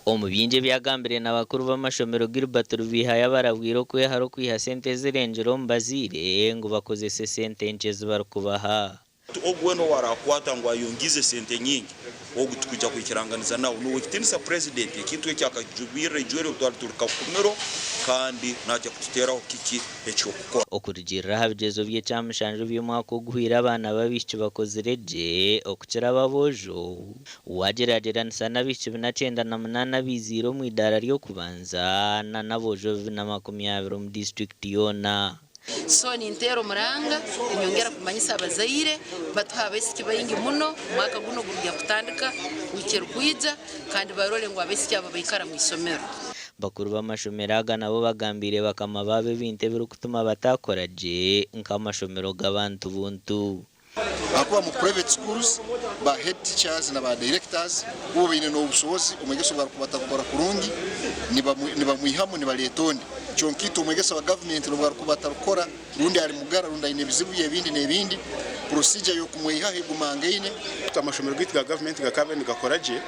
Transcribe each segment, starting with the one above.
Omubinje byagambire n'abakuru b'amashomero Gilbert Rubiha barabwire ko haro kwiha sente zirengero mbazire ngo bakozese sente nke zibarukubaha ogweno warakwata ngo ayongize sente nyingi ogutukuja kwikiranganiza nawo no wikitinisa president ikintu cyakajubire jwere utwaturuka kumero kandi najya kututeraho kiki ekyo gukora okurigira habyezo by'ecyamushanju by'umwaka guhira abana babishi bakozireje okukira babojo wagerageranisa n'abishi 98 biziro mu idara ryo kubanza na nabojo 2020 mu district yona. So ni intero muranga inyongera kumanyisa abazaire batuhabe sikibayingi muno mwaka guno gurya kutandika wikero kwiza kandi barore ngo abesiki aba bayikara mu isomero. Bakuru b'amashomero aga nabo bagambire bakama babe binte biri kutuma batakoraje nk'amashomero g'abantu buntu. Akuba mu private schools ba head teachers na ba directors ubu bine no bushobozi umugeso barakubata kurungi niba muihamo ni baletonde chonkito umugeso wa government no barakubata rukora rundi ari mugara runda inebizibuye bindi nebindi procedure yo kumuiha hegumangaine amashomero gitwa government gakabe nigakoraje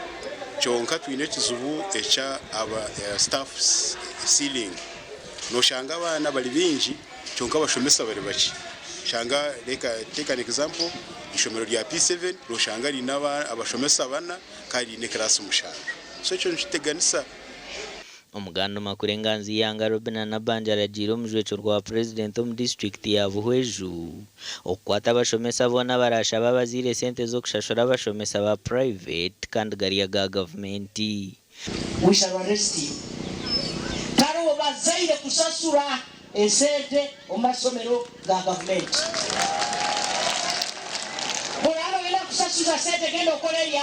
chonka twine kizubu echa aba staff ceiling no shanga abana bali binji chonka bashomesa bari baki shanga reka take an example ishomero rya P7 no shanga rinaba abashomesa bana kandi ne class mushanga so cyo nshiteganisa omuganda makuru enganzi yanga Robbinah Nabanja aragira umujweco rwa president mu district ya BUHWEJU okwata abashomesa bona barasha babazire sente zo kushashora abashomesa ba private kandi gari ya government. We shall arrest you. Karo abazaire kusasura esente omasomero ga government. Boraro ila kusasura sente gendo koleri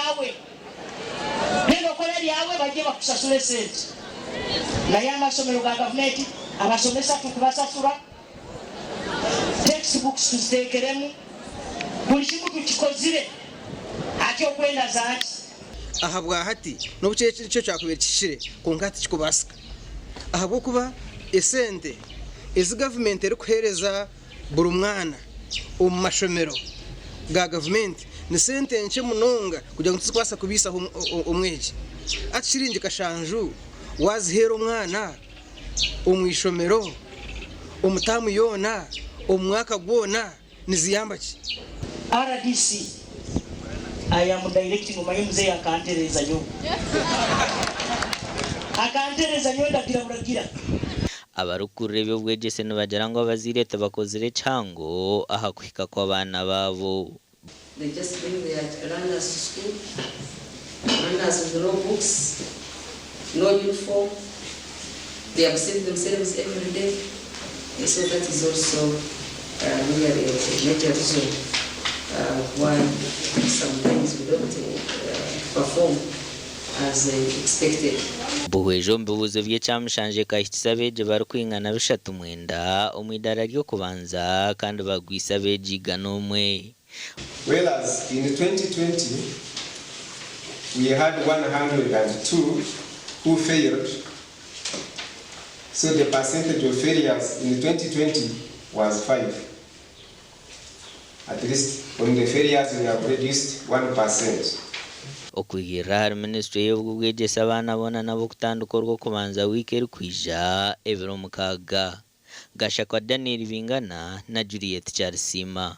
yawe bagiye bakusasura sente. Na yama somero ga government abasomesa tukubasasura textbooks tustekeremu buli kimu tukikozire ati okwenda zaki ahabwa hati n'obucece cyo cyakubera kishire kunkati kikubasika ahabwo kuba esente ezi government eri kuhereza buri mwana mu mashomero ga government ni sente nke munonga kugira ngo tukwasa kubisa umweji atshirinje kashanju wazihera umwana umwishomero umutamu yona umwaka gwona niziyambaki RDC I am directing my mzee akantereza nyo ndagira abarukure byo bwegese nibagera ngo abazire tabakozire cyango ahakwika kwa bana babo. They just bring their runners to school, runners with no books, no uniform. They upset themselves every day. So that is also really a major reason why sometimes we don't perform as expected. BUHWEJU mbubuzo by'ecyamushanje kahitisabeje barukwingana bishatu mwenda omwidara ryo kubanza kandi bagwisabeje ganomwe. Whereas in 2020 we had 102 who failed, so the percentage of failures in 2020 was 5. At least on the failures we have reduced 1%. Okwigira hari ministry y'ubwegese abana bona nabo kutanduko rwo kubanza wikeri kwija ebiro mukaga. Gashakwa Daniel Bingana na Juliet Charisima.